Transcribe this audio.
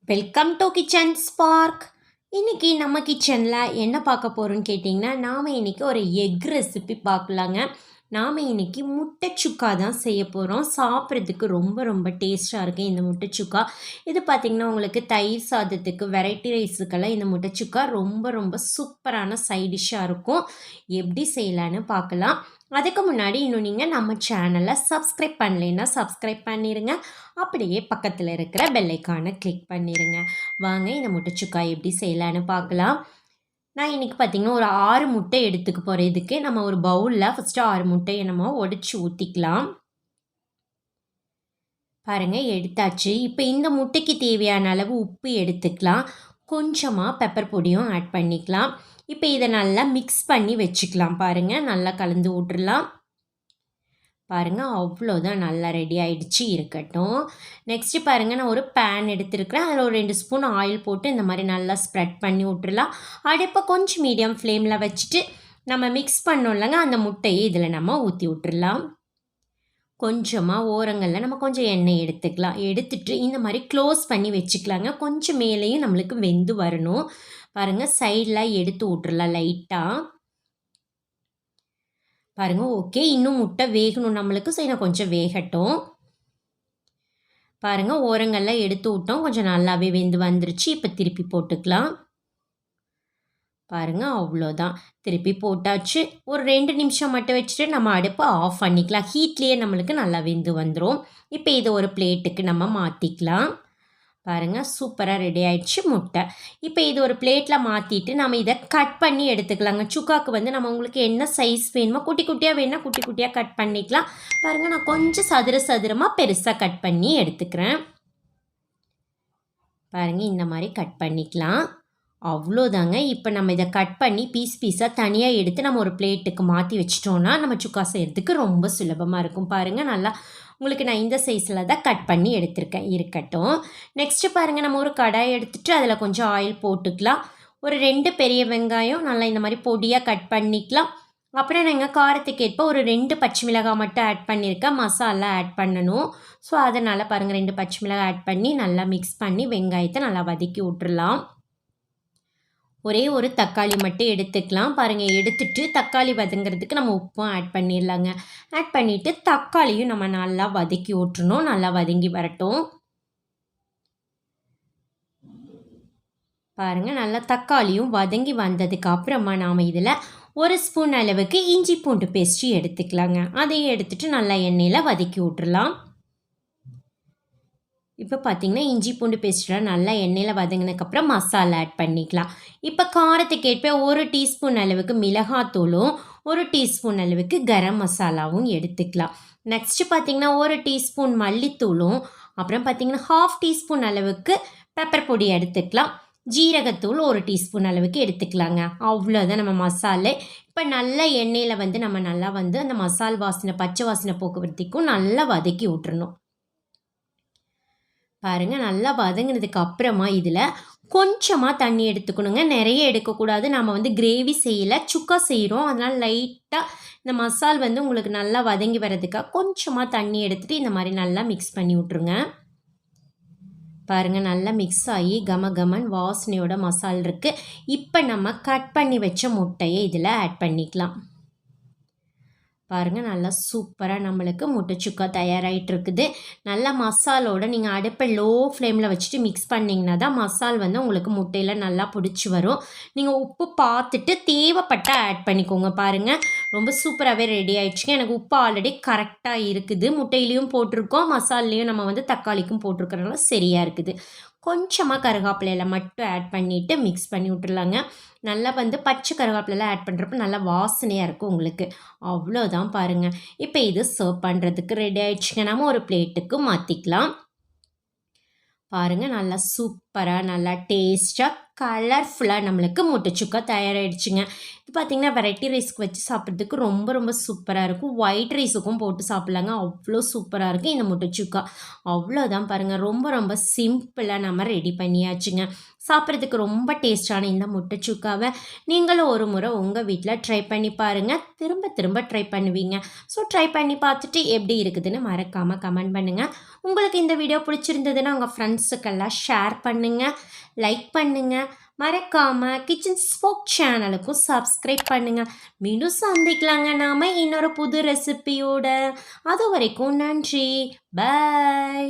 Welcome to kitchen spark. இன்றைக்கி நம்ம கிச்சனில் என்ன பார்க்க போகிறோன்னு கேட்டிங்கன்னா, நாம் இன்றைக்கி ஒரு எக் ரெசிபி பார்க்கலாங்க. நாம் இன்றைக்கி முட்டை சுக்கா தான் செய்ய போகிறோம். சாப்பிட்றதுக்கு ரொம்ப ரொம்ப டேஸ்ட்டாக இருக்குது இந்த முட்டை சுக்கா. இது பார்த்திங்கன்னா உங்களுக்கு தயிர் சாதத்துக்கு, வெரைட்டி ரைஸுக்கெல்லாம் இந்த முட்டை சுக்கா ரொம்ப ரொம்ப சூப்பரான சைட் டிஷ்ஷாக இருக்கும். எப்படி செய்யலான்னு பார்க்கலாம். அதுக்கு முன்னாடி இன்னும் நீங்கள் நம்ம சேனலை சப்ஸ்கிரைப் பண்ணலைன்னா சப்ஸ்கிரைப் பண்ணிடுங்க. அப்படியே பக்கத்தில் இருக்கிற பெல்லைக்கானை கிளிக் பண்ணிடுங்க. வாங்க இந்த முட்டை சுக்கா எப்படி செய்யலான்னு பார்க்கலாம். நான் இன்றைக்கி பார்த்திங்கன்னா ஒரு 6 முட்டை எடுத்துக்க போகிறேன். இதுக்கு நம்ம ஒரு பவுலில் ஃபஸ்ட்டு 6 முட்டையை நம்ம உடச்சி ஊற்றிக்கலாம். பாருங்கள் எடுத்தாச்சு. இப்போ இந்த முட்டைக்கு தேவையான அளவு உப்பு எடுத்துக்கலாம். கொஞ்சமாக பெப்பர் பொடியும் ஆட் பண்ணிக்கலாம். இப்போ இதை நல்லா மிக்ஸ் பண்ணி வச்சுக்கலாம். பாருங்கள் நல்லா கலந்து விட்டுறலாம். பாருங்கள் அவ்வளோதான், நல்லா ரெடி ஆகிடுச்சு, இருக்கட்டும். நெக்ஸ்ட்டு பாருங்கள், நான் ஒரு பேன் எடுத்துருக்கிறேன். அதில் ஒரு 2 ஸ்பூன் ஆயில் போட்டு இந்த மாதிரி நல்லா ஸ்ப்ரெட் பண்ணி விட்டுறலாம். அடுப்பை கொஞ்சம் மீடியம் ஃப்ளேமில் வச்சுட்டு நம்ம மிக்ஸ் பண்ணோம் இல்லைங்க, அந்த முட்டையை இதில் நம்ம ஊற்றி விட்டுறலாம். கொஞ்சமாக ஓரங்களில் நம்ம கொஞ்சம் எண்ணெய் எடுத்துக்கலாம். எடுத்துட்டு இந்த மாதிரி க்ளோஸ் பண்ணி வச்சுக்கலாங்க. கொஞ்சம் மேலேயும் நம்மளுக்கு வெந்து வரணும். பாருங்கள் சைடில் எடுத்து விட்டுறலாம் லைட்டாக. பாருங்கள் ஓகே, இன்னும் முட்டை வேகணும் நம்மளுக்கு. சரி, நான் கொஞ்சம் வேகட்டும். பாருங்கள் ஓரங்கள்லாம் எடுத்து விட்டோம், கொஞ்சம் நல்லாவே வெந்து வந்துருச்சு. இப்போ திருப்பி போட்டுக்கலாம். பாருங்கள் அவ்வளோதான், திருப்பி போட்டாச்சு. ஒரு 2 நிமிஷம் மட்டும் வச்சுட்டு நம்ம அடுப்பை ஆஃப் பண்ணிக்கலாம். ஹீட்லேயே நம்மளுக்கு நல்லா வெந்து வந்துடும். இப்போ இதை ஒரு பிளேட்டுக்கு நம்ம மாற்றிக்கலாம். பாருங்கள் சூப்பராக ரெடி ஆகிடுச்சு முட்டை. இப்போ இது ஒரு பிளேட்டில் மாற்றிட்டு நம்ம இதை கட் பண்ணி எடுத்துக்கலாங்க. சுக்காவுக்கு வந்து நம்ம உங்களுக்கு என்ன சைஸ் வேணுமோ, குட்டி குட்டியாக வேணும்னா குட்டி குட்டியாக கட் பண்ணிக்கலாம். பாருங்கள் நான் கொஞ்சம் சதுரமாக பெருசாக கட் பண்ணி எடுத்துக்கிறேன். பாருங்கள் இந்த மாதிரி கட் பண்ணிக்கலாம். அவ்வளோதாங்க. இப்போ நம்ம இதை கட் பண்ணி பீஸாக தனியாக எடுத்து நம்ம ஒரு பிளேட்டுக்கு மாற்றி வச்சிட்டோன்னா நம்ம சுக்கா செய்கிறதுக்கு ரொம்ப சுலபமாக இருக்கும். பாருங்கள் நல்லா உங்களுக்கு நான் இந்த சைஸில் தான் கட் பண்ணி எடுத்திருக்கேன், இருக்கட்டும். நெக்ஸ்ட்டு பாருங்கள், நம்ம ஒரு கடாய் எடுத்துகிட்டு அதில் கொஞ்சம் ஆயில் போட்டுக்கலாம். ஒரு 2 பெரிய வெங்காயம் நல்லா இந்த மாதிரி பொடியாக கட் பண்ணிக்கலாம். அப்புறம் நாங்கள் காரத்துக்கு ஏற்ப ஒரு 2 பச்சை மிளகாய் மட்டும் ஆட் பண்ணியிருக்கேன். மசாலா ஆட் பண்ணணும். ஸோ அதனால் பாருங்கள் 2 பச்சை மிளகாய் ஆட் பண்ணி நல்லா மிக்ஸ் பண்ணி வெங்காயத்தை நல்லா வதக்கி விட்டுறலாம். ஒரே ஒரு தக்காளி மட்டும் எடுத்துக்கலாம். பாருங்கள் எடுத்துட்டு தக்காளி வதங்கிறதுக்கு நம்ம உப்பும் ஆட் பண்ணிடலாங்க. ஆட் பண்ணிவிட்டு தக்காளியும் நம்ம நல்லா வதக்கி விட்டுறணும். நல்லா வதங்கி வரட்டும். பாருங்கள் நல்லா தக்காளியும் வதங்கி வந்ததுக்கு அப்புறமா நாம் இதில் 1 ஸ்பூன் அளவுக்கு இஞ்சி பூண்டு பேஸ்ட்டு எடுத்துக்கலாங்க. அதையும் எடுத்துகிட்டு நல்லா எண்ணெயில் வதக்கி விட்டுறலாம். இப்போ பார்த்திங்கன்னா இஞ்சி பூண்டு பேஸ்ட்லாம் நல்லா எண்ணெயில் வதங்கினதுக்கப்புறம் மசாலா ஆட் பண்ணிக்கலாம். இப்போ காரத்துக்கு ஏற்ப 1 டீஸ்பூன் அளவுக்கு மிளகாத்தூளும் 1 டீஸ்பூன் அளவுக்கு கரம் மசாலாவும் எடுத்துக்கலாம். நெக்ஸ்ட்டு பார்த்திங்கன்னா 1 டீஸ்பூன் மல்லித்தூளும் அப்புறம் பார்த்திங்கன்னா 1/2 டீஸ்பூன் அளவுக்கு பெப்பர் பொடி எடுத்துக்கலாம். ஜீரகத்தூள் 1 டீஸ்பூன் அளவுக்கு எடுத்துக்கலாங்க. அவ்வளோதான் நம்ம மசாலே. இப்போ நல்லா எண்ணெயில் வந்து நம்ம நல்லா வந்து அந்த மசால் வாசனை பச்சை வாசனை போக்குவரத்துக்கும் நல்லா வதக்கி விட்டுறணும். பாருங்கள் நல்லா வதங்கினதுக்கு அப்புறமா இதில் கொஞ்சமாக தண்ணி எடுத்துக்கணுங்க. நிறைய எடுக்கக்கூடாது. நம்ம வந்து கிரேவி செய்யலை, சுக்கா செய்கிறோம். அதனால் லைட்டாக இந்த மசால் வந்து உங்களுக்கு நல்லா வதங்கி வர்றதுக்காக கொஞ்சமாக தண்ணி எடுத்துகிட்டு இந்த மாதிரி நல்லா மிக்ஸ் பண்ணி விட்ருங்க. பாருங்கள் நல்லா மிக்ஸ் ஆகி கமகமன் வாசனையோட மசால் இருக்குது. இப்போ நம்ம கட் பண்ணி வச்ச முட்டையை இதில் ஆட் பண்ணிக்கலாம். பாருங்கள் நல்லா சூப்பராக நம்மளுக்கு முட்டை சுக்கா தயாராகிட்டு இருக்குது. நல்லா மசாலோடு நீங்கள் அடுப்பை லோ ஃப்ளேமில் வச்சுட்டு மிக்ஸ் பண்ணிங்கன்னா தான் மசால் வந்து உங்களுக்கு முட்டையில் நல்லா பிடிச்சி வரும். நீங்கள் உப்பு பார்த்துட்டு தேவைப்பட்ட ஆட் பண்ணிக்கோங்க. பாருங்கள் ரொம்ப சூப்பராகவே ரெடி ஆகிடுச்சுங்க. எனக்கு உப்பு ஆல்ரெடி கரெக்டாக இருக்குது. முட்டையிலையும் போட்டிருக்கோம், மசாலையும் நம்ம வந்து தக்காளிக்கும் போட்டிருக்கிறனால சரியாக இருக்குது. கொஞ்சமாக கருவேப்பிலையில் மட்டும் ஆட் பண்ணிவிட்டு மிக்ஸ் பண்ணி விட்டுருலாங்க. நல்லா வந்து பச்சை கருவேப்பிலையில் ஆட் பண்ணுறப்ப நல்லா வாசனையாக இருக்கும் உங்களுக்கு. அவ்வளோதான் பாருங்கள். இப்போ இது சர்வ் பண்ணுறதுக்கு ரெடி ஆகிடுச்சுங்க. நம்ம ஒரு பிளேட்டுக்கு மாற்றிக்கலாம். பாருங்கள் நல்லா சூப்பராக நல்லா டேஸ்ட்டாக கலர்ஃபுல்லாக நம்மளுக்கு முட்டை சுக்கா தயாராகிடுச்சுங்க. பார்த்தீங்கன்னா, வெரைட்டி ரைஸ்க்கு வச்சு சாப்பிட்றதுக்கு ரொம்ப ரொம்ப சூப்பரா இருக்கும். ஒயிட் ரைஸுக்கும் போட்டு சாப்பிட்லாங்க. அவ்ளோ சூப்பரா இருக்கு இந்த முட்டை சுக்கா. அவ்வளோதான் பாருங்க. ரொம்ப ரொம்ப சிம்பிளா நம்ம ரெடி பண்ணியாச்சுங்க. சாப்பிட்றதுக்கு ரொம்ப டேஸ்ட்டான இந்த முட்டை சுக்காவ நீங்களும் ஒரு முறை உங்க வீட்ல ட்ரை பண்ணி பாருங்க. திரும்ப திரும்ப ட்ரை பண்ணுவீங்க. ஸோ ட்ரை பண்ணி பார்த்துட்டு எப்படி இருக்குதுன்னு மறக்காம கமெண்ட் பண்ணுங்க. உங்களுக்கு இந்த வீடியோ பிடிச்சிருந்ததுன்னா உங்க ஃப்ரெண்ட்ஸுக்கெல்லாம் ஷேர் பண்ணுங்க. லைக் பண்ணுங்க. மறக்காம கிச்சன் ஸ்போக் சேனலுக்கும் சப்ஸ்கிரைப் பண்ணுங்க. மீண்டும் சந்திக்கலாங்க நாம இன்னொரு புது ரெசிபியோட. அது வரைக்கும் நன்றி. பை.